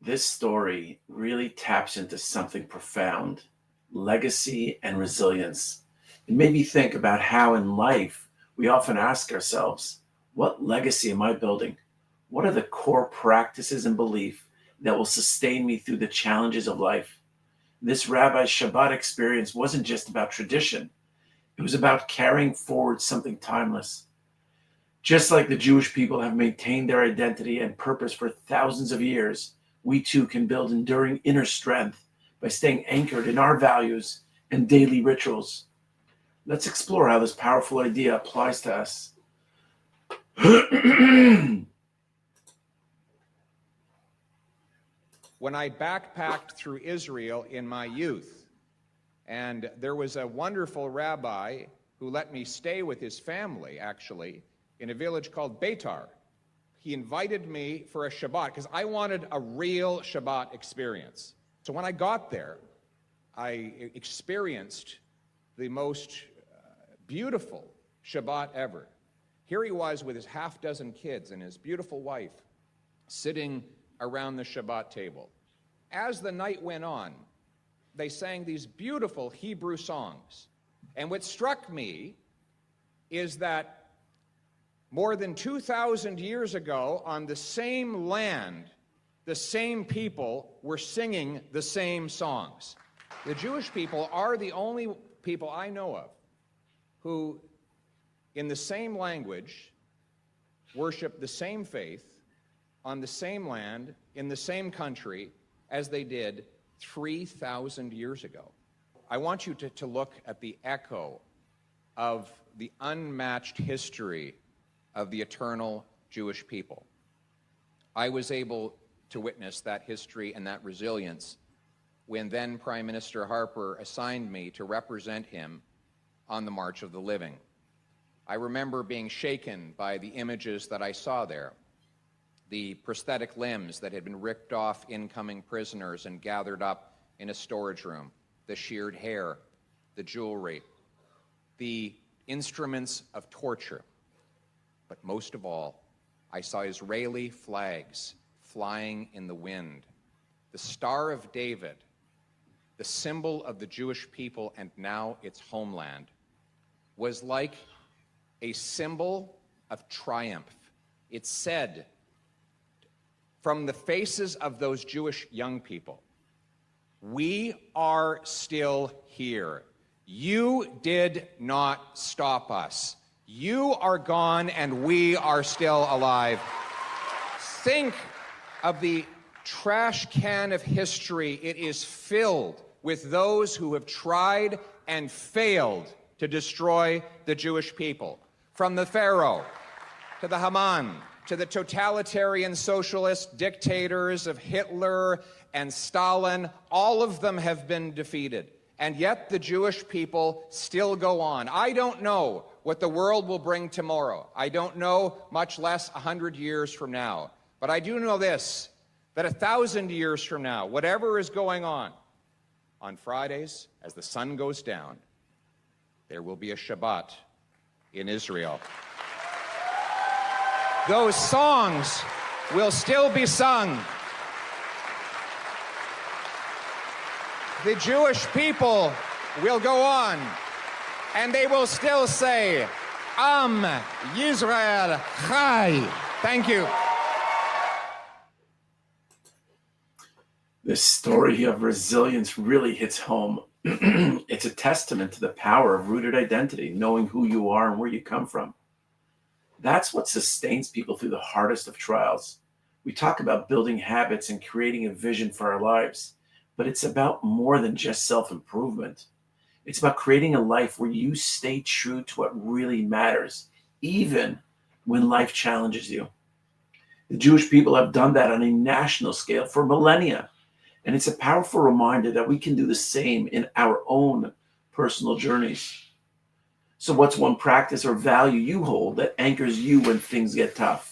This story really taps into something profound: legacy and resilience. It made me think about how in life we often ask ourselves, what legacy am I building? What are the core practices and belief that will sustain me through the challenges of life? This Rabbi's Shabbat experience wasn't just about tradition. It was about carrying forward something timeless. Just like the Jewish people have maintained their identity and purpose for thousands of years, we too can build enduring inner strength by staying anchored in our values and daily rituals. Let's explore how this powerful idea applies to us. When I backpacked through Israel in my youth, and there was a wonderful rabbi who let me stay with his family, actually, in a village called Beitar. He invited me for a Shabbat because I wanted a real Shabbat experience. So when I got there, I experienced the most beautiful Shabbat ever. Here he was with his half-dozen kids and his beautiful wife sitting around the Shabbat table. As the night went on, they sang these beautiful Hebrew songs. And what struck me is that more than 2,000 years ago, on the same land, the same people were singing the same songs. The Jewish people are the only people I know of who, in the same language, worship the same faith on the same land, in the same country, as they did 3,000 years ago. I want you to look at the echo of the unmatched history of the eternal Jewish people. I was able to witness that history and that resilience when then Prime Minister Harper assigned me to represent him on the March of the Living. I remember being shaken by the images that I saw there, the prosthetic limbs that had been ripped off incoming prisoners and gathered up in a storage room, the sheared hair, the jewelry, the instruments of torture. But most of all, I saw Israeli flags flying in the wind. The Star of David, the symbol of the Jewish people and now its homeland, was like a symbol of triumph. It said, from the faces of those Jewish young people, we are still here. You did not stop us. You are gone and we are still alive. Think of the trash can of history. It is filled with those who have tried and failed to destroy the Jewish people. From the Pharaoh to the Haman, to the totalitarian socialist dictators of Hitler and Stalin, all of them have been defeated. And yet the Jewish people still go on. I don't know what the world will bring tomorrow. I don't know, much less 100 years from now. But I do know this, that 1,000 years from now, whatever is going on Fridays, as the sun goes down, there will be a Shabbat in Israel. Those songs will still be sung. The Jewish people will go on, and they will still say, Am Yisrael Chai. Thank you. This story of resilience really hits home. It's a testament to the power of rooted identity, knowing who you are and where you come from. That's what sustains people through the hardest of trials. We talk about building habits and creating a vision for our lives, but it's about more than just self-improvement. It's about creating a life where you stay true to what really matters, even when life challenges you. The Jewish people have done that on a national scale for millennia, and it's a powerful reminder that we can do the same in our own personal journeys. So what's one practice or value you hold that anchors you when things get tough?